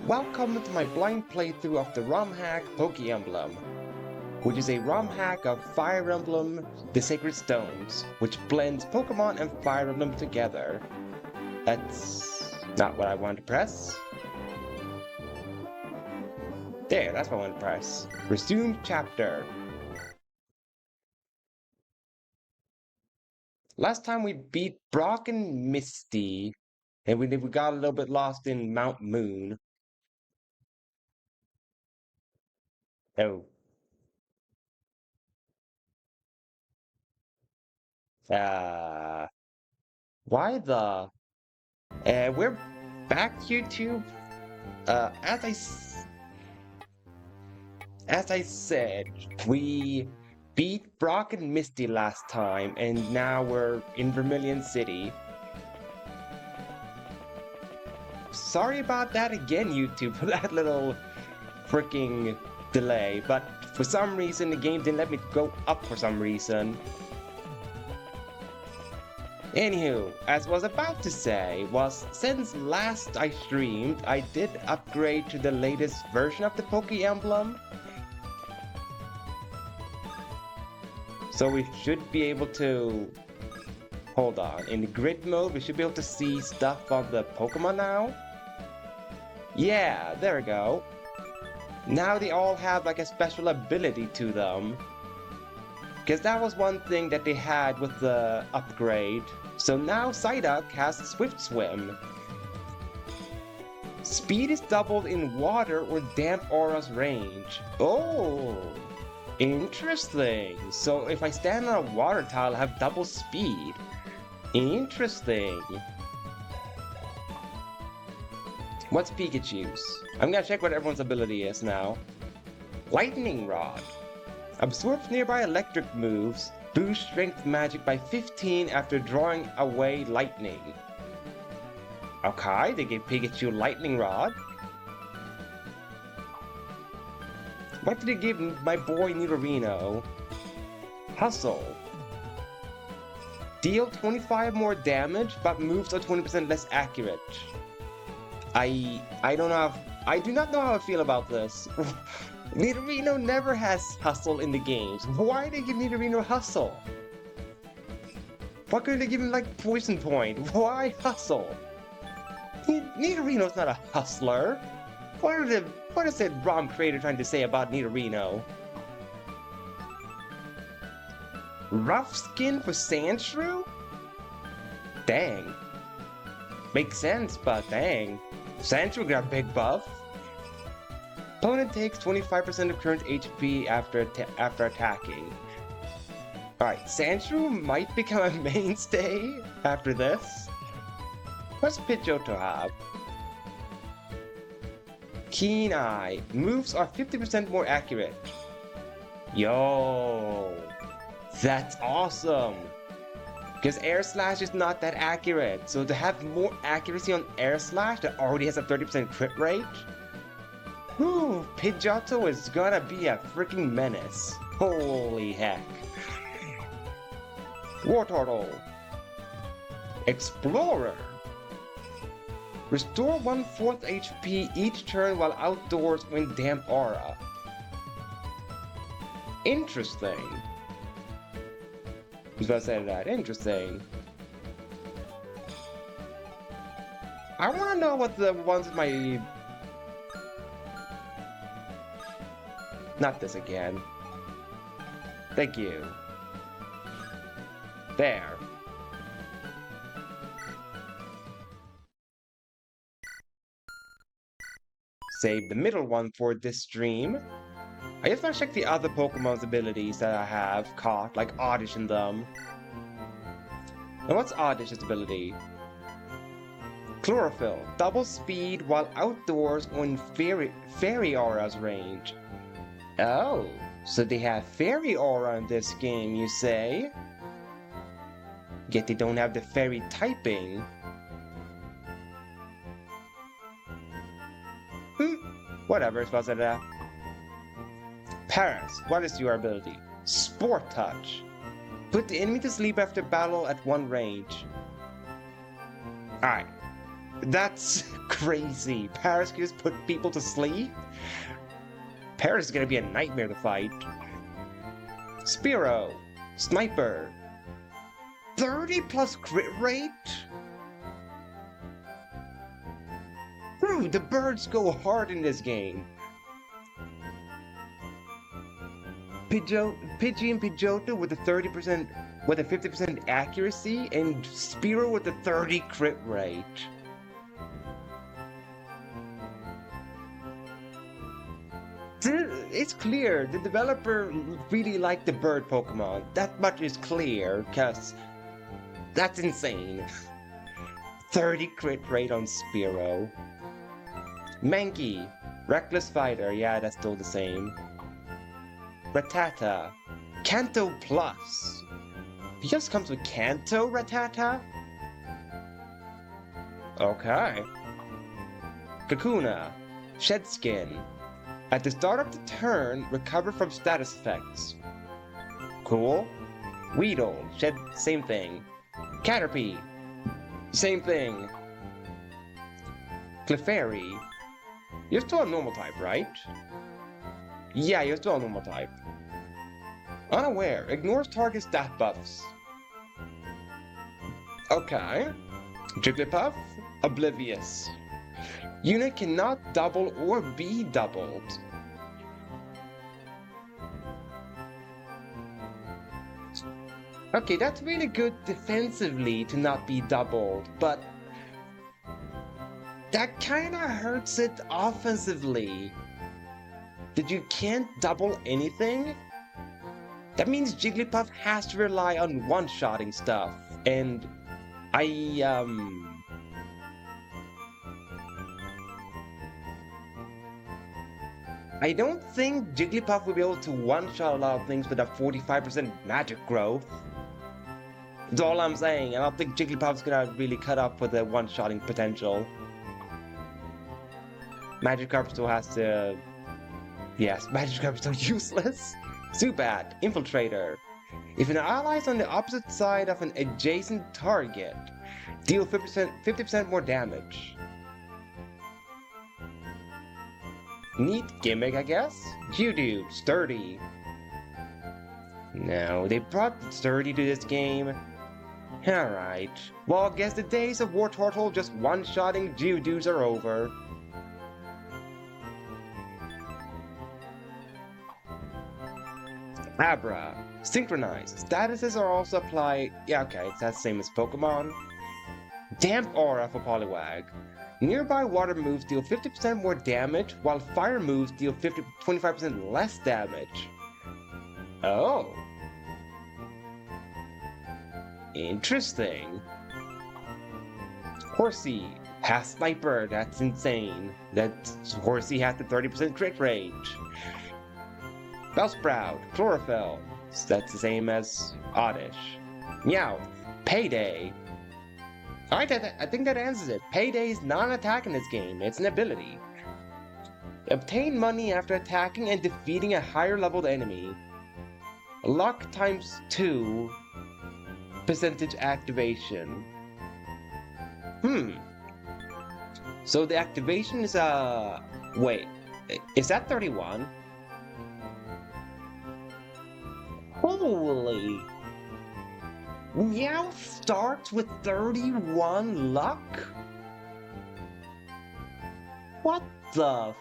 Welcome to my blind playthrough of the ROM hack Pokémblem, which is a ROM hack of Fire Emblem The Sacred Stones, which blends Pokemon and Fire Emblem together. That's not what I wanted to press. There, that's what I wanted to press. Resume chapter. Last time we beat Brock and Misty, and we got a little bit lost in Mount Moon. Oh. Why the... we're back, YouTube. As I said, we beat Brock and Misty last time, and now we're in Vermilion City. Sorry about that again, YouTube, for that little freaking delay, but for some reason the game didn't let me go up for some reason. Anywho, as I was about to say, since last I streamed, I did upgrade to the latest version of the Pokémblem. So we should be able to... Hold on, in the grid mode, we should be able to see stuff on the Pokemon now? Yeah, there we go. Now they all have like a special ability to them. Because that was one thing that they had with the upgrade. So now Psyduck has Swift Swim. Speed is doubled in water or damp aura's range. Oh, interesting. So if I stand on a water tile, I have double speed. Interesting. What's Pikachu's? I'm gonna check what everyone's ability is now. Lightning Rod. Absorbs nearby electric moves. Boost strength magic by 15 after drawing away lightning. Okay, they gave Pikachu Lightning Rod. What did they give my boy Nidorino? Hustle. Deal 25 more damage, but moves are 20% less accurate. I don't know. I do not know how I feel about this. Nidorino never has Hustle in the games. Why did they give Nidorino Hustle? Why couldn't they give him like Poison Point? Why Hustle? Nidorino's not a hustler. What is the ROM creator trying to say about Nidorino? Rough skin for Sandshrew? Dang. Makes sense, but dang. Sandshrew got a big buff. Opponent takes 25% of current HP after attacking. Alright, Sandshrew might become a mainstay after this. What's Pidgeotto have? Keen Eye. Moves are 50% more accurate. Yo, that's awesome. Because Air Slash is not that accurate. So to have more accuracy on Air Slash that already has a 30% crit rate? Whew, Pidgeotto is gonna be a freaking menace. Holy heck. Wartortle. Explorer. Restore 1/4 HP each turn while outdoors when damp aura. Interesting. Who's gonna say that? Interesting. I wanna know what the ones in my... Not this again. Thank you. There. Save the middle one for this stream. I just want to check the other Pokemon's abilities that I have caught, like Oddish in them. Now what's Oddish's ability? Chlorophyll. Double speed while outdoors on Fairy Aura's range. Oh, so they have Fairy Aura in this game, you say? Yet they don't have the Fairy typing. Whatever, it's supposed to Paris, what is your ability? Sport Touch. Put the enemy to sleep after battle at one range. Alright. That's crazy. Paris can just put people to sleep? Paris is gonna be a nightmare to fight. Spearow. Sniper. 30 plus crit rate? Dude, the birds go hard in this game. Pidgey and Pidgeotto with a 30% with a 50% accuracy, and Spearow with a 30 crit rate. It's clear the developer really liked the bird Pokemon. That much is clear, cause that's insane. 30 crit rate on Spearow. Mankey, Reckless Fighter, yeah, that's still the same. Rattata, Kanto Plus. He just comes with Kanto Rattata? Okay. Kakuna, Shedskin. At the start of the turn, recover from status effects. Cool. Weedle, same thing. Caterpie, same thing. Clefairy, you're still a normal type, right? Yeah, you're still a normal type. Unaware, ignores target stat buffs. Okay. Jigglypuff, Oblivious. Unit cannot double or be doubled. Okay, that's really good defensively to not be doubled, but that kinda hurts it offensively. That you can't double anything? That means Jigglypuff has to rely on one-shotting stuff, and I don't think Jigglypuff will be able to one-shot a lot of things with a 45% magic growth. That's all I'm saying. I don't think Jigglypuff's gonna really cut up with the one-shotting potential. Magikarp still has to... Yes, Magikarp is still useless. Zubat, Infiltrator. If an ally is on the opposite side of an adjacent target, deal 50% more damage. Neat gimmick, I guess? Geodude, Sturdy. No, they brought Sturdy to this game. Alright. Well, I guess the days of Wartortle just one-shotting Geodudes are over. Abra. Synchronize. Statuses are also applied... Yeah, okay, that's the same as Pokemon. Damp Aura for Poliwag. Nearby water moves deal 50% more damage, while fire moves deal 25% less damage. Oh. Interesting. Horsey has Sniper, that's insane. Horsey has the 30% crit rate. Bellsprout, Chlorophyll, that's the same as Oddish. Meow, Payday. Alright, I think that answers it. Payday is not an attack in this game, it's an ability. Obtain money after attacking and defeating a higher leveled enemy. Luck times 2 percentage activation. So the activation is wait, is that 31? Holy! Meow starts with 31 luck? What the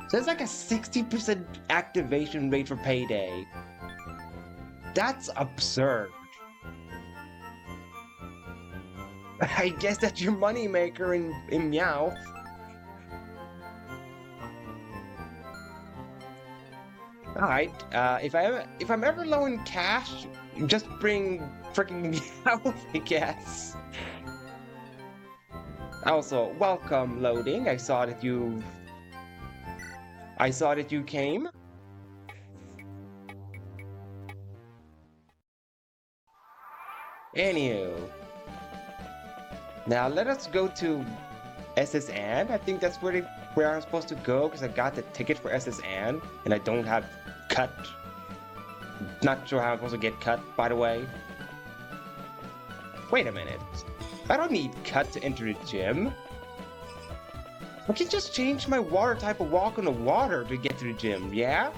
So it's like a 60% activation rate for Payday. That's absurd. I guess that's your moneymaker in Meowth. Alright, if I'm ever low in cash, just bring freaking Meowth, I guess. Also, welcome loading. I saw that you came. Anywho. Now let us go to SS Anne. I think that's where I'm supposed to go because I got the ticket for SS Anne and I don't have cut. Not sure how I'm supposed to get cut, by the way. Wait a minute. I don't need cut to enter the gym. I can just change my water type of walk on the water to get to the gym, yeah?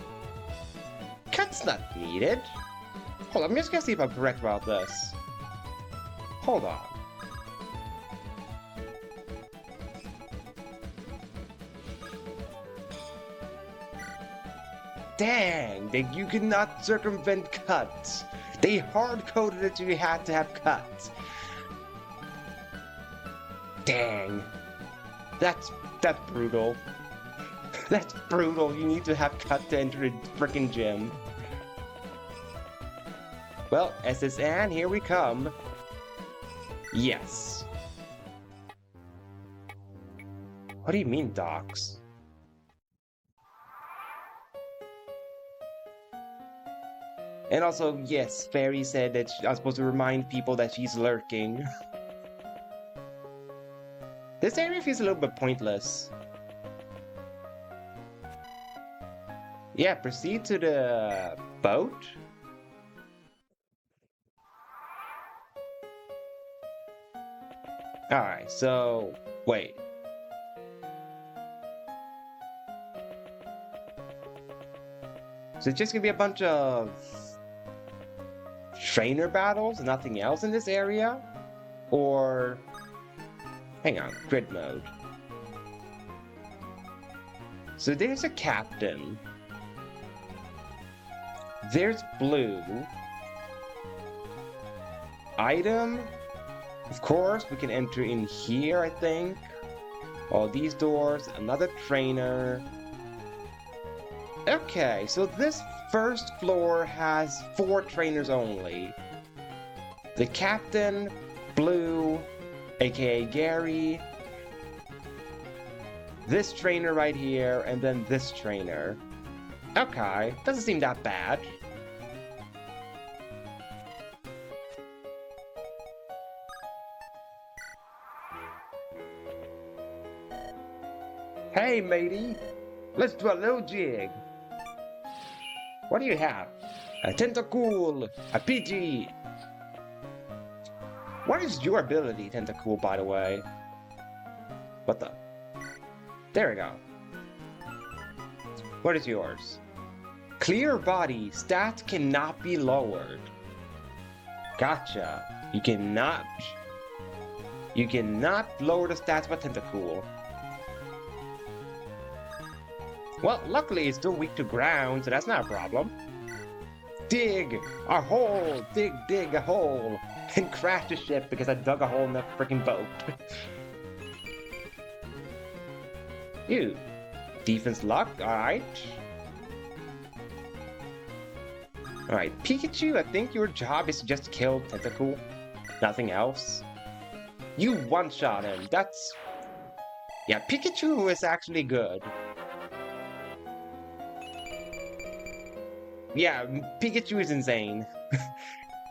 Cut's not needed. Hold on, I'm just gonna see if I'm correct about this. Hold on. Dang, you could not circumvent cuts. They hard-coded it you had to have cuts. Dang. That's brutal. That's brutal. You need to have cut to enter the frickin' gym. Well, SSN, here we come. Yes. What do you mean, docs? And also, yes, Fairy said that I'm supposed to remind people that she's lurking. This area feels a little bit pointless. Yeah, proceed to the boat. Alright, so wait. So it's just gonna be a bunch of trainer battles and nothing else in this area? Or hang on, grid mode. So there's a captain. There's blue. Item. Of course, we can enter in here, I think. All these doors, another trainer. Okay, so this first floor has 4 trainers only. The captain, blue, aka Gary, this trainer right here, and then this trainer. Okay, doesn't seem that bad. Hey matey, let's do a little jig. What do you have? A Tentacool, a Pidgey. What is your ability, Tentacool, by the way? What the? There we go. What is yours? Clear body, stats cannot be lowered. Gotcha. You cannot lower the stats of a Tentacool. Well, luckily it's still weak to ground, so that's not a problem. Dig a hole! Dig a hole! And crash the ship because I dug a hole in the freaking boat. Ew. Defense luck, alright. Alright, Pikachu, I think your job is to just kill Tentacool. Nothing else. You one-shot him, that's... Yeah, Pikachu is actually good. Yeah, Pikachu is insane.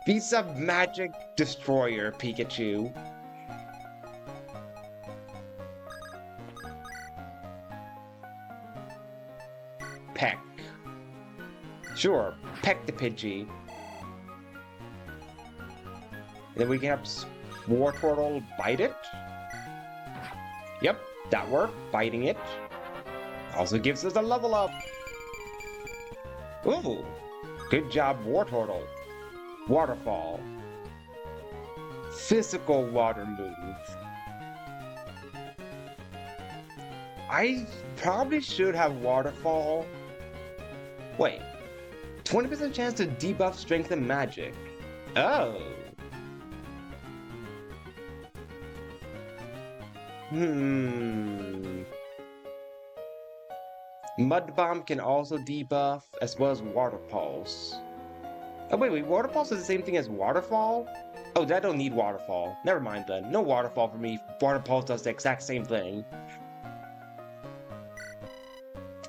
He's a magic destroyer, Pikachu. Peck. Sure, peck the Pidgey. Then we can have Wartortle bite it. Yep, that worked, biting it. Also gives us a level up. Ooh, good job, Wartortle. Waterfall. Physical water move. I probably should have Waterfall. Wait, 20% chance to debuff strength and magic. Oh. Mud Bomb can also debuff, as well as Water Pulse. Oh wait, Water Pulse is the same thing as Waterfall? Oh, that don't need Waterfall. Never mind then. No Waterfall for me. Water Pulse does the exact same thing.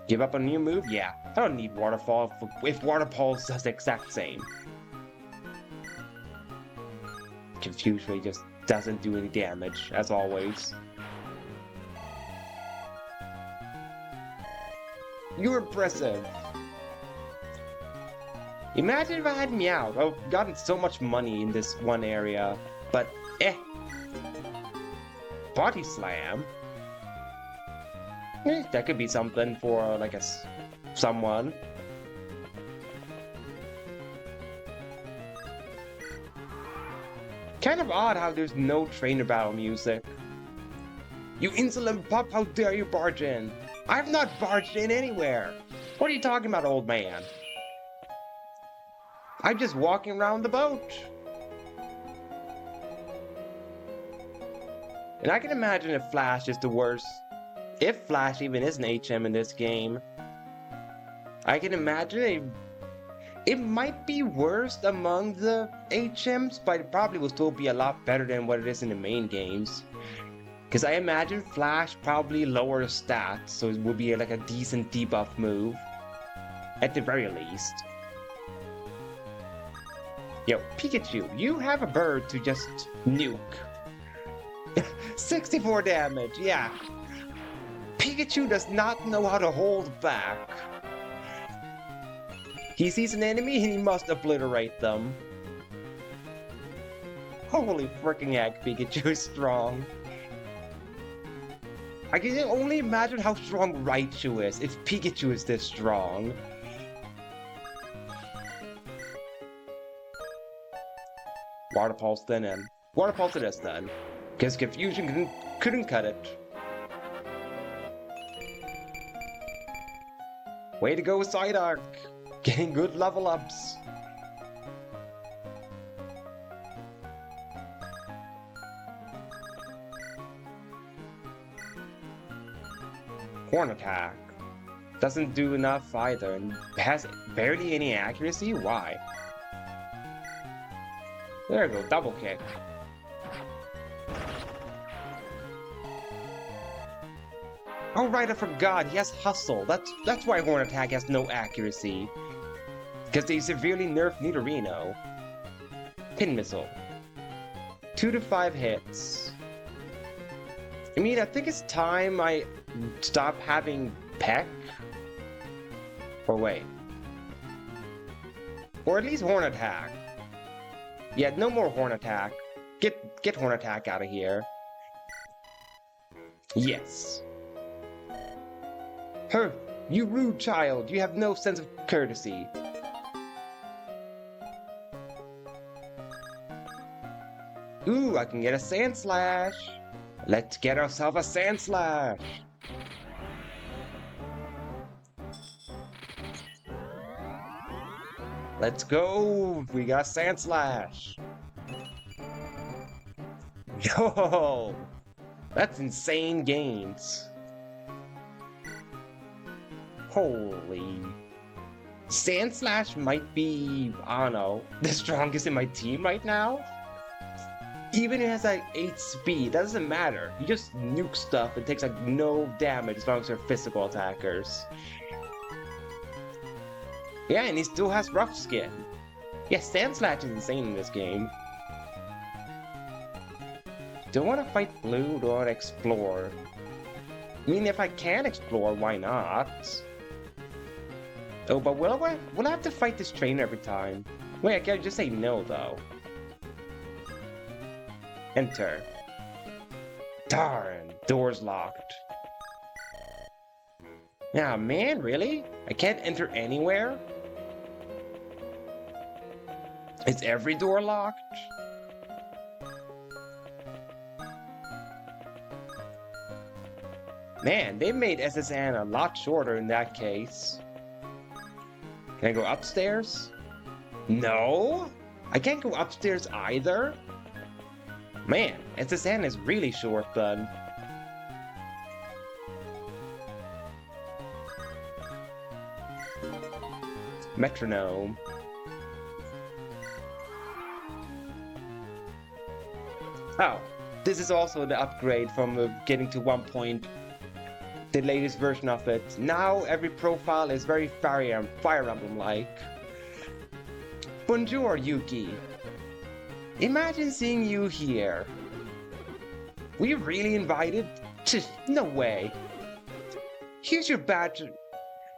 Give up a new move? Yeah. I don't need Waterfall if Water Pulse does the exact same. Confuse Ray just doesn't do any damage, as always. You're impressive. Imagine if I had Meowth. I've gotten so much money in this one area. But, Body Slam? That could be something for, like, someone. Kind of odd how there's no trainer battle music. You insolent pup, how dare you barge in? I've not barged in anywhere! What are you talking about, old man? I'm just walking around the boat! And I can imagine if Flash is the worst. If Flash even is an HM in this game. I can imagine it might be worst among the HMs, but it probably will still be a lot better than what it is in the main games. Because I imagine Flash probably lower stats, so it would be like a decent debuff move. At the very least. Yo, Pikachu, you have a bird to just nuke. 64 damage, yeah. Pikachu does not know how to hold back. He sees an enemy and he must obliterate them. Holy freaking heck, Pikachu is strong. I can only imagine how strong Raichu is if Pikachu is this strong. Water Pulse then in. Water Pulse it is then. Because Confusion couldn't cut it. Way to go, Psyduck! Getting good level ups. Horn Attack. Doesn't do enough either, and has barely any accuracy? Why? There we go, double kick. Oh right, I forgot, he has Hustle. That's why Horn Attack has no accuracy. Because they severely nerfed Nidorino. Pin Missile. 2 to 5 hits. I mean, I think it's time I stop having Peck. Or wait. Or at least Horn Attack. Yeah, no more Horn Attack. Get Horn Attack out of here. Yes. Her, you rude child, you have no sense of courtesy. Ooh, I can get a Sand Slash. Let's get ourselves a Sand Slash. Let's go! We got Sand Slash! Yo! That's insane gains. Holy... Sand Slash might be, I don't know, the strongest in my team right now? Even if it has like 8 speed, that doesn't matter. You just nuke stuff, it takes like no damage as long as they're physical attackers. Yeah, and he still has rough skin. Yeah, Sand Slash is insane in this game. Do I want to fight Blue or do I want to explore? I mean, if I can explore, why not? Oh, but will I have to fight this trainer every time? Wait, I can't just say no, though. Enter. Darn, door's locked. Ah, man, really? I can't enter anywhere? Is every door locked? Man, they made SSN a lot shorter in that case. Can I go upstairs? No? I can't go upstairs either? Man, SSN is really short then. Metronome. Oh, this is also the upgrade from getting to 1 point. The latest version of it. Now every profile is very Fire Emblem-like. Bonjour, Yuki. Imagine seeing you here. Were you really invited? No way. Here's your badge.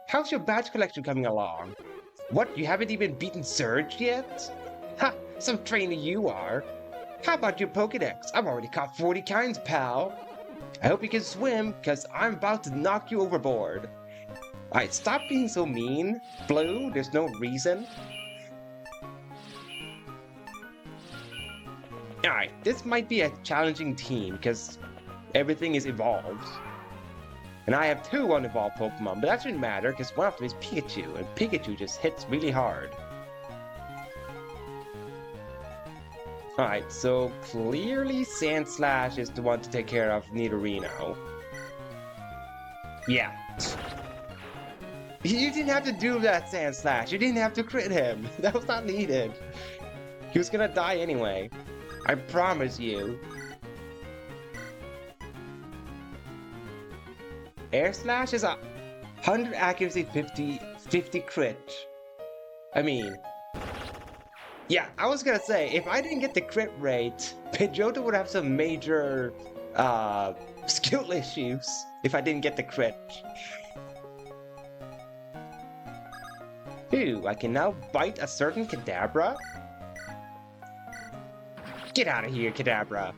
How's your badge collection coming along? What, you haven't even beaten Surge yet? Ha, some trainer you are. How about your Pokedex? I've already caught 40 kinds, pal. I hope you can swim, because I'm about to knock you overboard. Alright, stop being so mean. Blue, there's no reason. Alright, this might be a challenging team, because everything is evolved. And I have 2 unevolved Pokemon, but that shouldn't matter, because one of them is Pikachu, and Pikachu just hits really hard. Alright, so clearly Sandslash is the one to take care of Nidorino. Yeah. You didn't have to do that, Sandslash. You didn't have to crit him. That was not needed. He was gonna die anyway. I promise you. Air Slash is 100 accuracy, 50 crit. I mean... Yeah, I was gonna say, if I didn't get the crit rate, Pidgeotto would have some major, skill issues if I didn't get the crit. Ooh, I can now bite a certain Kadabra? Get out of here, Kadabra!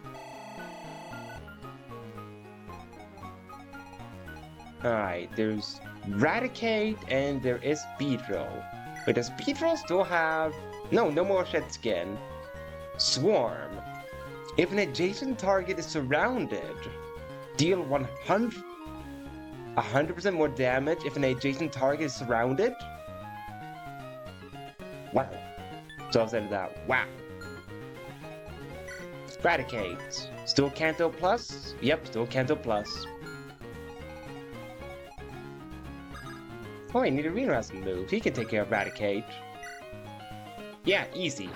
Alright, there's Raticate and there is Beedrill. But does Beedrill still have... No more Shed Skin. Swarm. If an adjacent target is surrounded, deal 100% more damage if an adjacent target is surrounded? Wow. So I'll say that. Wow. Raticate. Still Kanto Plus? Yep, still Kanto Plus. Oh, I need Nidorino has some moves. He can take care of Raticate. Yeah, easy.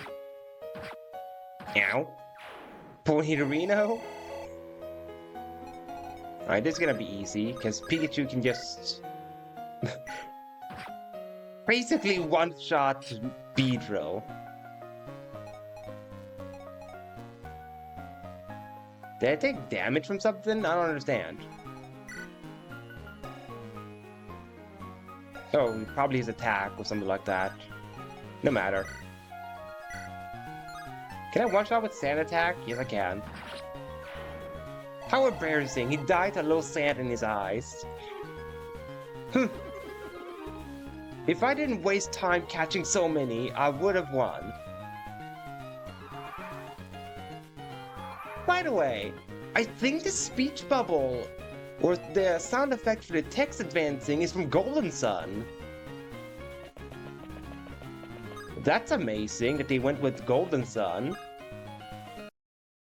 Ow. Poor Nidorino? Alright, this is gonna be easy, because Pikachu can just... basically one-shot Beedrill. Did I take damage from something? I don't understand. Oh, probably his attack or something like that. No matter. Can I one-shot with Sand Attack? Yes, I can. How embarrassing. He died to a little sand in his eyes. If I didn't waste time catching so many, I would have won. By the way, I think the speech bubble, or the sound effect for the text advancing, is from Golden Sun. That's amazing that they went with Golden Sun.